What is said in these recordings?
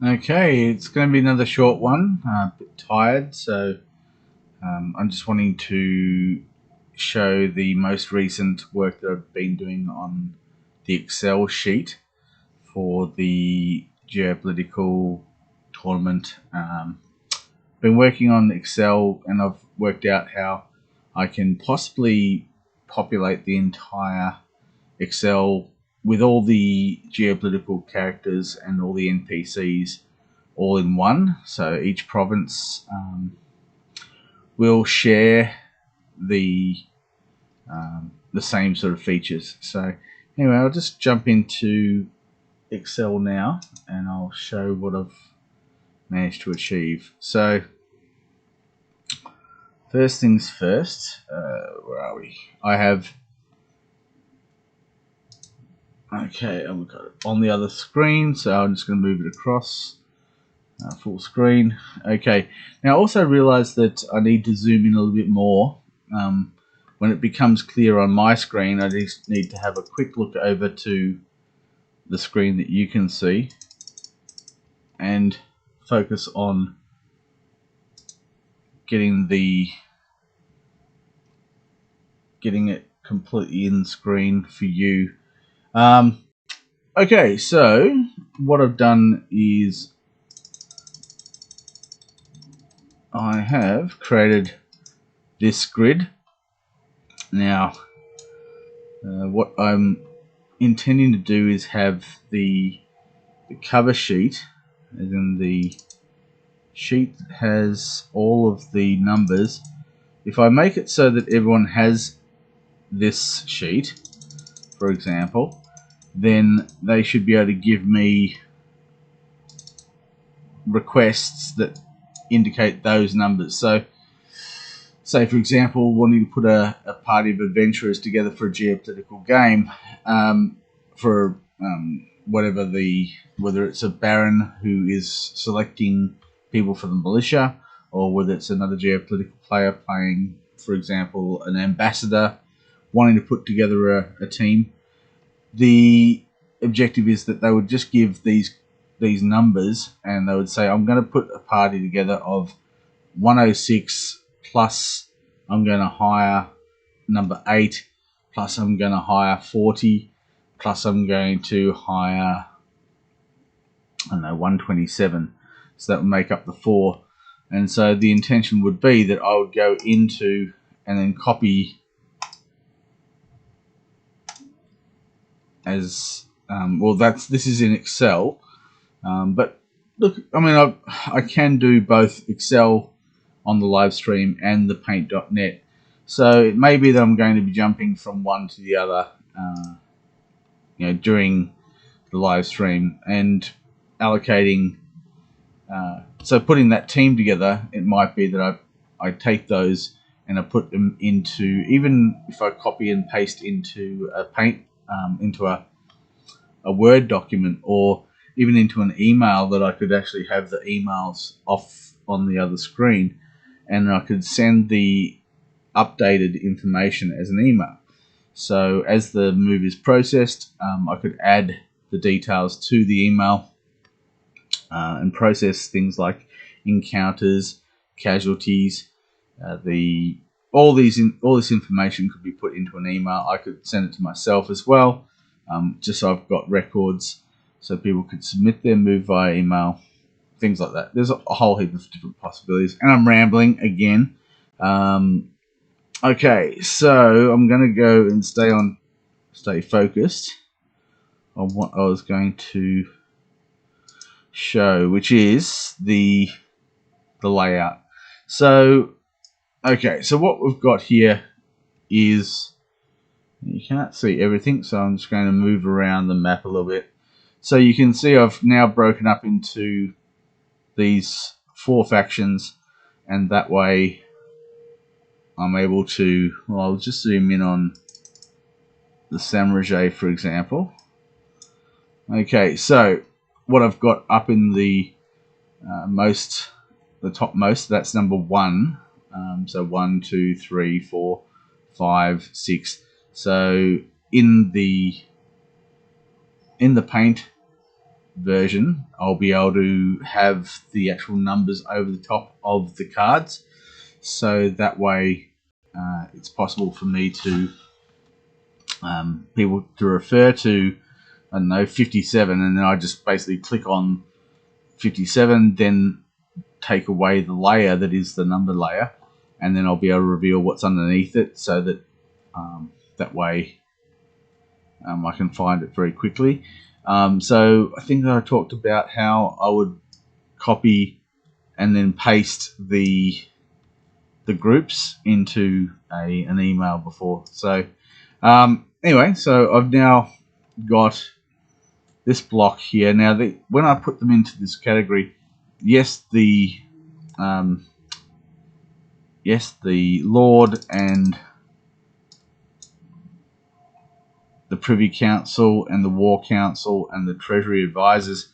Okay, it's going to be another short one. A bit tired, so I'm just wanting to show the most recent work that I've been doing on the Excel sheet for the geopolitical tournament. Been working on Excel, and I've worked out how I can possibly populate the entire Excel with all the geopolitical characters and all the NPCs all in one. So each province will share the the same sort of features. So anyway, I'll just jump into Excel now, and I'll show what I've managed to achieve. So first things first, where are we? I have okay, I've got it on the other screen, so I'm just going to move it across. Full screen. Okay, now I also realize that I need to zoom in a little bit more. When it becomes clear on my screen, I just need to have a quick look over to the screen that you can see and focus on getting it completely in screen for you. Okay, so what I've done is I have created this grid. Now, what I'm intending to do is have the cover sheet, as in the sheet that has all of the numbers. If I make it so that everyone has this sheet, for example, then they should be able to give me requests that indicate those numbers. So say, for example, wanting to put a party of adventurers together for a geopolitical game, for whether it's a baron who is selecting people for the militia, or whether it's another geopolitical player playing, for example, an ambassador wanting to put together a team. The objective is that they would just give these numbers, and they would say, I'm going to put a party together of 106 plus I'm going to hire number 8 plus I'm going to hire 40 plus I'm going to hire, I don't know, 127. So that would make up the 4. And so the intention would be that I would go into and then copy as this is in Excel, but look, I mean, I can do both Excel on the live stream and the paint.net, so it may be that I'm going to be jumping from one to the other during the live stream and allocating, so putting that team together. It might be that I take those and I put them into, even if I copy and paste into a paint, into a Word document, or even into an email, that I could actually have the emails off on the other screen, and I could send the updated information as an email. So as the move is processed, I could add the details to the email and process things like encounters, casualties, all this information could be put into an email. I could send it to myself as well, just so I've got records, so people could submit their move via email, things like that. There's a whole heap of different possibilities, and I'm rambling again. Okay, so I'm going to go and stay focused on what I was going to show, which is the layout. So, okay, so what we've got here is, you can't see everything, so I'm just going to move around the map a little bit. So you can see I've now broken up into these 4 factions, and that way I'm able to, well, I'll just zoom in on the Samurai, for example. Okay, so what I've got up in the topmost, that's number 1. So 1, 2, 3, 4, 5, 6. So in the paint, version, I'll be able to have the actual numbers over the top of the cards, so that way it's possible for me to people to refer to, I don't know, 57, and then I just basically click on 57, then take away the layer that is the number layer, and then I'll be able to reveal what's underneath it, so that that way I can find it very quickly. So I think that I talked about how I would copy and then paste the groups into an email before. So anyway, so I've now got this block here. Now, when I put them into this category, yes, the Lord and the Privy Council and the War Council and the Treasury Advisors,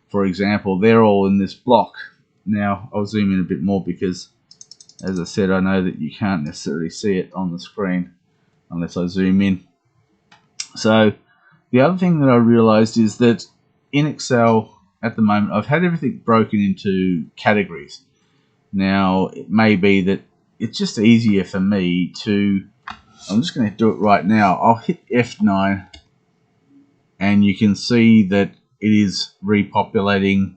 for example, they're all in this block. Now, I'll zoom in a bit more because, as I said, I know that you can't necessarily see it on the screen unless I zoom in. So, the other thing that I realized is that in Excel at the moment, I've had everything broken into categories. Now, it may be that it's just easier for me to, I'm just going to do it right now. I'll hit F9 and you can see that it is repopulating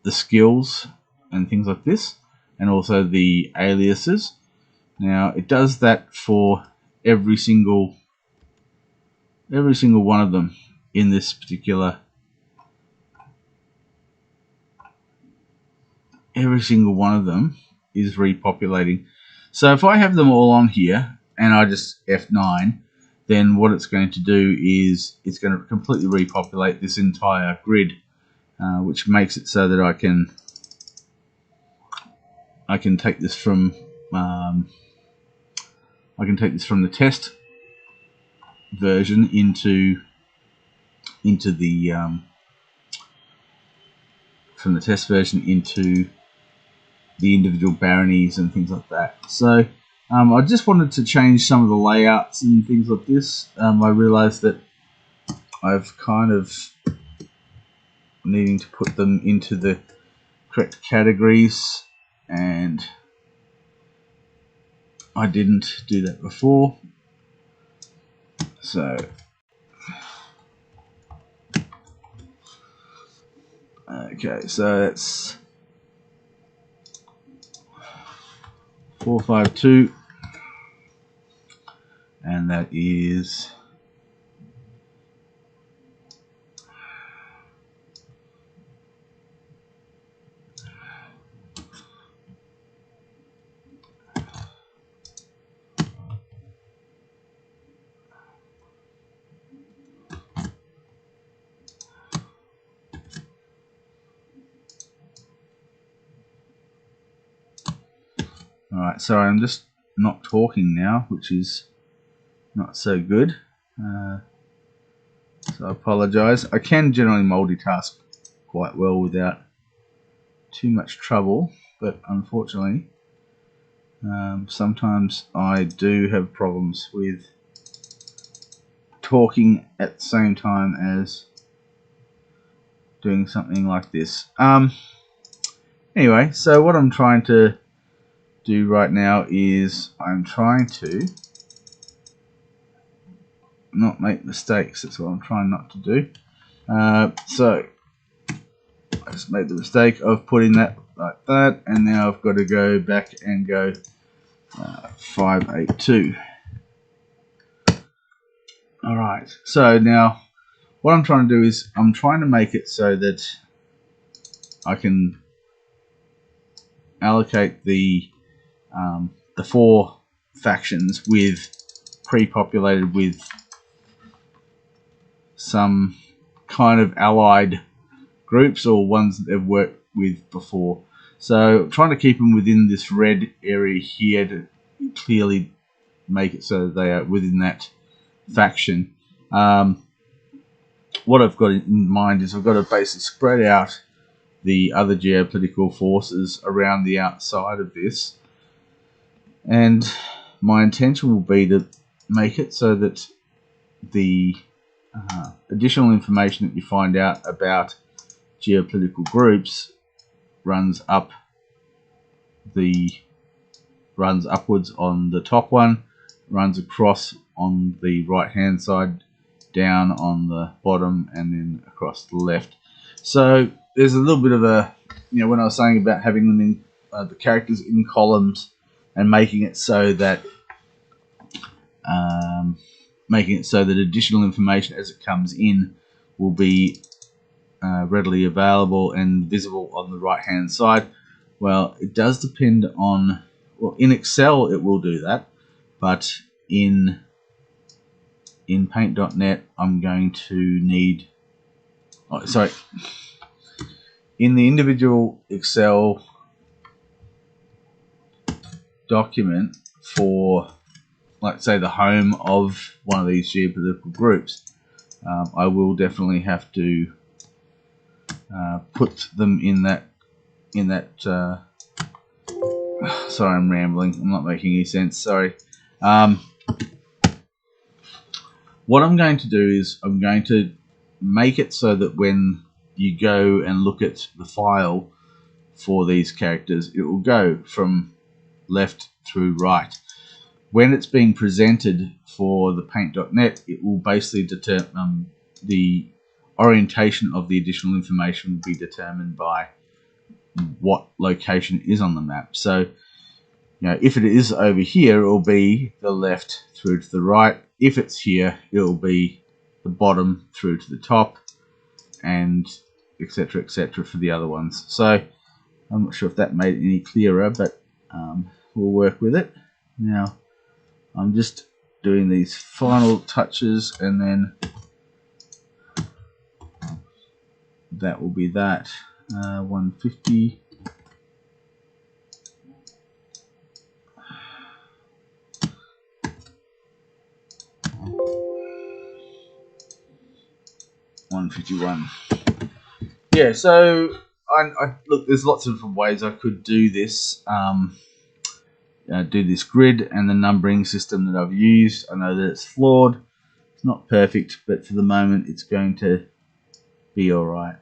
the skills and things like this, and also the aliases. Now, it does that for every single one of them in this particular. Every single one of them is repopulating. So if I have them all on here and I just F9, then what it's going to do is it's going to completely repopulate this entire grid, which makes it so that I can take this from the test version into the from the test version into the individual baronies and things like that. So I just wanted to change some of the layouts and things like this. I realized that I've kind of needing to put them into the correct categories, and I didn't do that before. So okay, so that's 452, and that is alright. Sorry, I'm just not talking now, which is not so good. So I apologise. I can generally multitask quite well without too much trouble, but unfortunately sometimes I do have problems with talking at the same time as doing something like this. Anyway, so what I'm trying to do right now is I'm trying to not make mistakes. That's what I'm trying not to do. So I just made the mistake of putting that like that, and now I've got to go back and go 582. Alright, so now what I'm trying to do is I'm trying to make it so that I can allocate the 4 factions with pre-populated with some kind of allied groups or ones that they've worked with before. So trying to keep them within this red area here to clearly make it so that they are within that faction. What I've got in mind is I've got to basically spread out the other geopolitical forces around the outside of this, and my intention will be to make it so that the additional information that you find out about geopolitical groups runs upwards on the top one, runs across on the right hand side, down on the bottom, and then across the left. So there's a little bit of a, when I was saying about having them in the characters in columns and making it so that additional information as it comes in will be readily available and visible on the right hand side. Well, it does depend on, in Excel it will do that, but in Paint.net I'm going to need, in the individual Excel document for, like, say, the home of one of these geopolitical groups, I will definitely have to put them in that. Sorry, I'm rambling. I'm not making any sense. Sorry. What I'm going to do is I'm going to make it so that when you go and look at the file for these characters, it will go from left through right. When it's being presented for the Paint.net, it will basically determine the orientation of the additional information will be determined by what location is on the map. So, if it is over here, it will be the left through to the right. If it's here, it will be the bottom through to the top, and etc. for the other ones. So I'm not sure if that made it any clearer, but we'll work with it. Now I'm just doing these final touches, and then that will be that. 150. $151. Yeah, so I look, there's lots of different ways I could do this. Do this grid and the numbering system that I've used. I know that it's flawed, it's not perfect, but for the moment it's going to be alright.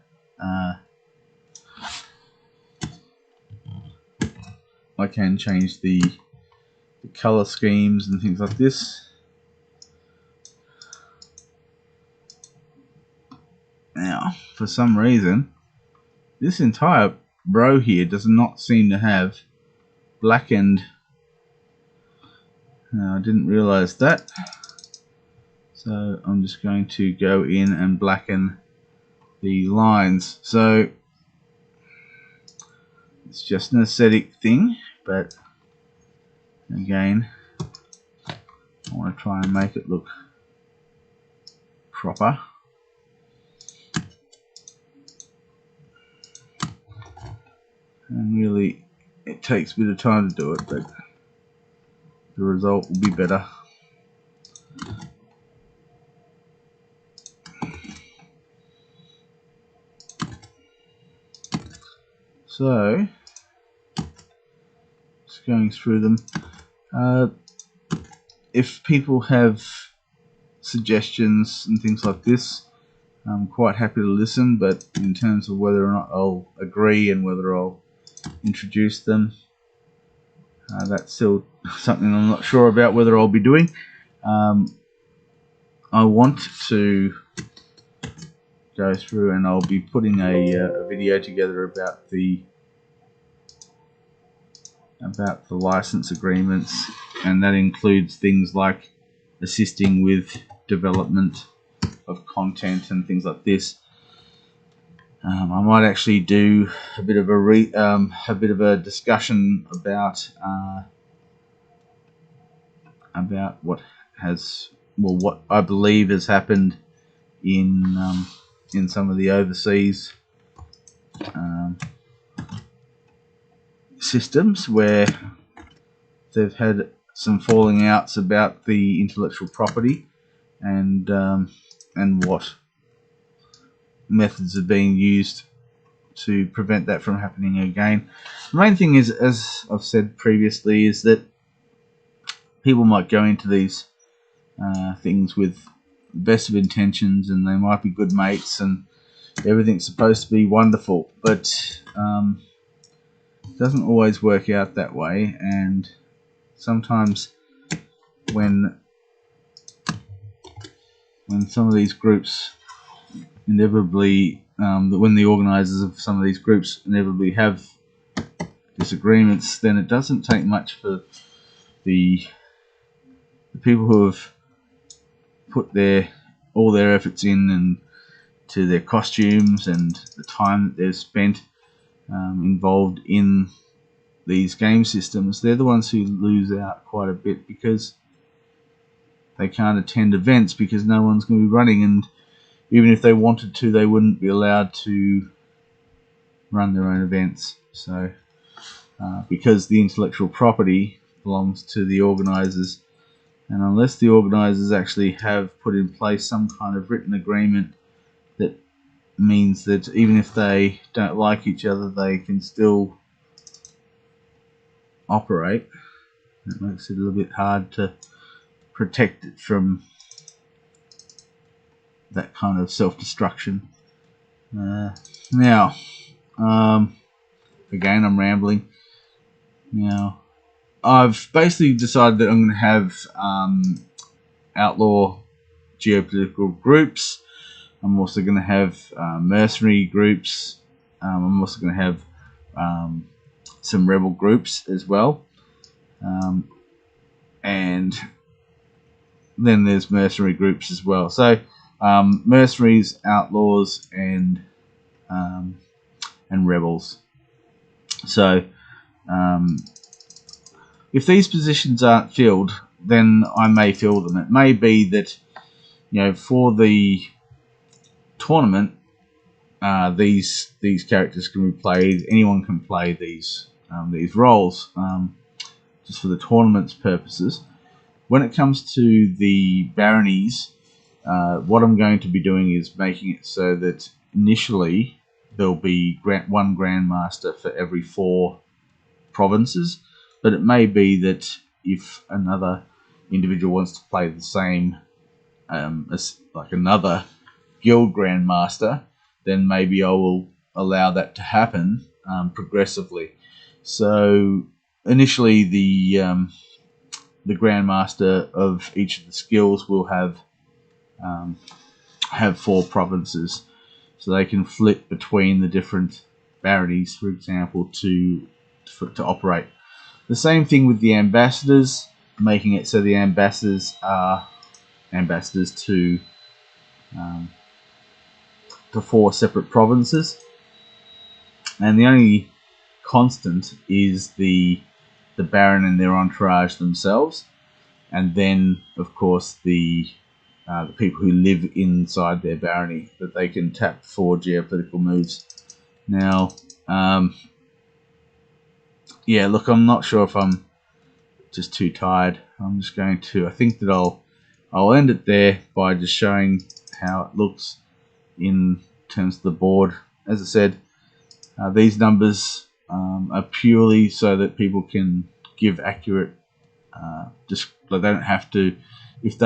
I can change the color schemes and things like this. Now, for some reason, this entire row here does not seem to have blackened. I didn't realize that. So I'm just going to go in and blacken the lines. So it's just an aesthetic thing, but again, I want to try and make it look proper. And really, it takes a bit of time to do it, but the result will be better. So, just going through them. If people have suggestions and things like this, I'm quite happy to listen, but in terms of whether or not I'll agree and whether I'll introduce them, that's still something I'm not sure about whether I'll be doing. I want to go through, and I'll be putting a video together about the license agreements, and that includes things like assisting with development of content and things like this. I might actually do a bit of a discussion about what I believe has happened in some of the overseas systems where they've had some falling outs about the intellectual property and what methods are being used to prevent that from happening again. The main thing is, as I've said previously, is that people might go into these things with best of intentions, and they might be good mates, and everything's supposed to be wonderful, but it doesn't always work out that way. And sometimes when some of these groups inevitably, when the organisers of some of these groups inevitably have disagreements, then it doesn't take much for the people who have put all their efforts in, and to their costumes and the time that they've spent involved in these game systems. They're the ones who lose out quite a bit, because they can't attend events because no one's going to be running, and even if they wanted to, they wouldn't be allowed to run their own events. So because the intellectual property belongs to the organisers, and unless the organisers actually have put in place some kind of written agreement that means that even if they don't like each other, they can still operate, it makes it a little bit hard to protect it from that kind of self-destruction. Now, again, I'm rambling. Now, I've basically decided that I'm going to have outlaw geopolitical groups. I'm also going to have mercenary groups. I'm also going to have some rebel groups as well. And then there's mercenary groups as well. So mercenaries, outlaws, and rebels. So if these positions aren't filled, then I may fill them. It may be that, for the tournament, these characters can be played. Anyone can play these roles, just for the tournament's purposes. When it comes to the baronies, what I'm going to be doing is making it so that initially there'll be one grandmaster for every 4 provinces, but it may be that if another individual wants to play the same as like another guild grandmaster, then maybe I will allow that to happen progressively. So initially the grandmaster of each of the skills will have 4 provinces, so they can flip between the different baronies, for example, to operate. The same thing with the ambassadors, making it so the ambassadors are ambassadors to 4 separate provinces, and the only constant is the baron and their entourage themselves, and then of course the people who live inside their barony, that they can tap for geopolitical moves. Now, yeah, look, I'm not sure if I'm just too tired. I'm just going to, I think that I'll end it there by just showing how it looks in terms of the board. As I said, these numbers are purely so that people can give accurate, just they don't have to, if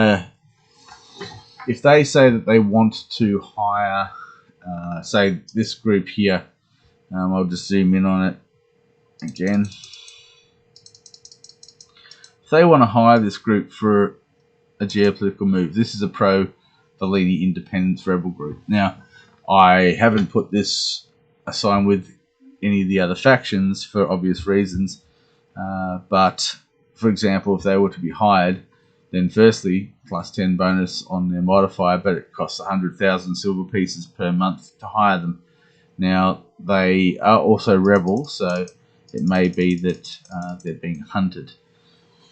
they say that they want to hire, say this group here, I'll just zoom in on it again. If they want to hire this group for a geopolitical move, this is a pro-Barony independence rebel group. Now, I haven't put this assigned with any of the other factions for obvious reasons, but for example, if they were to be hired, then firstly, plus 10 bonus on their modifier, but it costs 100,000 silver pieces per month to hire them. Now, they are also rebels, so it may be that they're being hunted.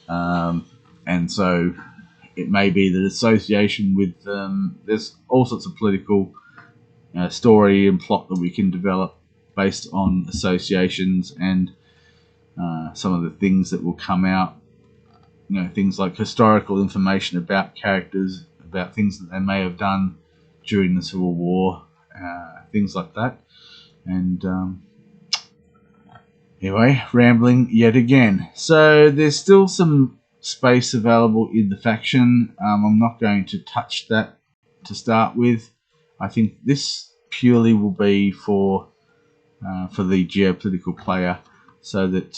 And so it may be that association with them, there's all sorts of political story and plot that we can develop based on associations and some of the things that will come out. Things like historical information about characters, about things that they may have done during the Civil War, things like that. And anyway, rambling yet again. So there's still some space available in the faction. I'm not going to touch that to start with. I think this purely will be for the geopolitical player, so that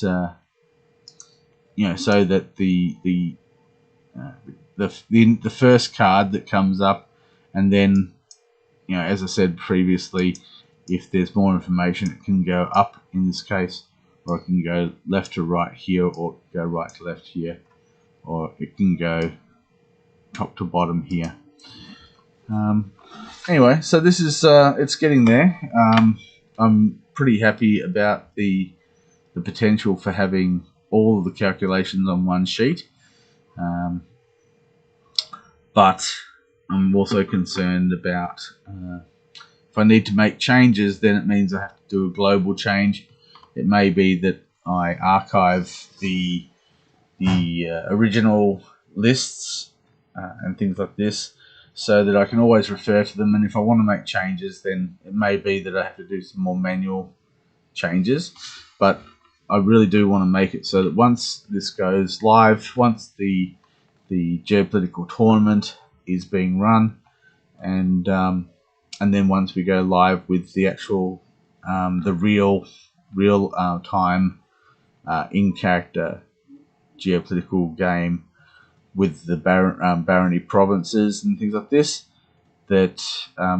so that the first card that comes up, and then as I said previously, if there's more information, it can go up in this case, or it can go left to right here, or go right to left here, or it can go top to bottom here. Anyway, so this is it's getting there. I'm pretty happy about the potential for having all of the calculations on one sheet, but I'm also concerned about if I need to make changes, then it means I have to do a global change. It may be that I archive the original lists and things like this, so that I can always refer to them, and if I want to make changes, then it may be that I have to do some more manual changes. But I really do want to make it so that once this goes live, once the geopolitical tournament is being run, and then once we go live with the actual the real time in character geopolitical game with the Barony provinces and things like this, that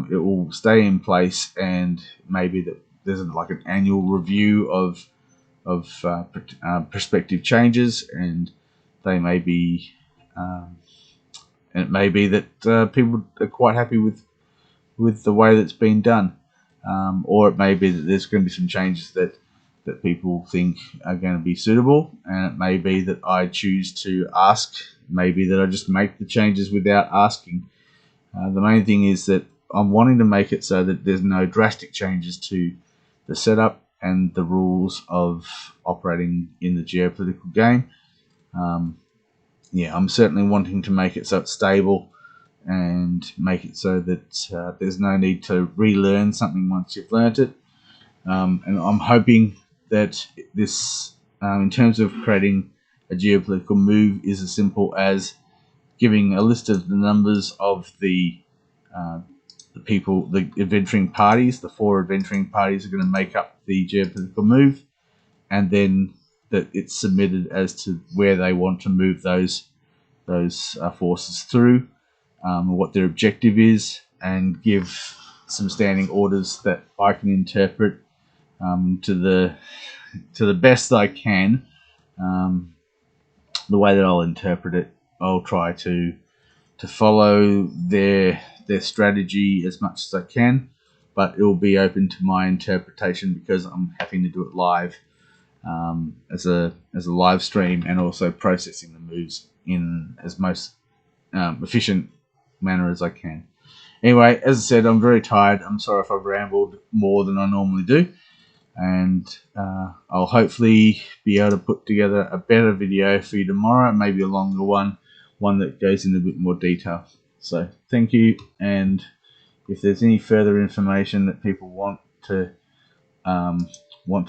it will stay in place, and maybe that there's like an annual review of prospective changes, and they may be and it may be that people are quite happy with the way that's been done, or it may be that there's going to be some changes that people think are going to be suitable, and it may be that I choose to ask. Maybe that I just make the changes without asking. The main thing is that I'm wanting to make it so that there's no drastic changes to the setup and the rules of operating in the geopolitical game. I'm certainly wanting to make it so it's stable, and make it so that there's no need to relearn something once you've learnt it. And I'm hoping that this, in terms of creating a geopolitical move, is as simple as giving a list of the numbers of the people, the adventuring parties. The 4 adventuring parties are going to make up the geopolitical move, and then that it's submitted as to where they want to move those forces through, what their objective is, and give some standing orders that I can interpret to the best I can. The way that I'll interpret it, I'll try to follow their strategy as much as I can, but it will be open to my interpretation, because I'm having to do it live, as a live stream, and also processing the moves in as most efficient manner as I can. Anyway, as I said, I'm very tired. I'm sorry if I've rambled more than I normally do, and I'll hopefully be able to put together a better video for you tomorrow, maybe a longer one that goes into a bit more detail. So thank you, and if there's any further information that people want to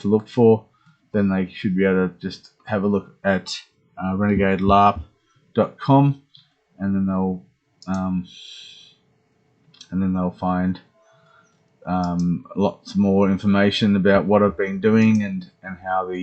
look for, then they should be able to just have a look at renegadelarp.com, and then they'll find lots more information about what I've been doing, and how the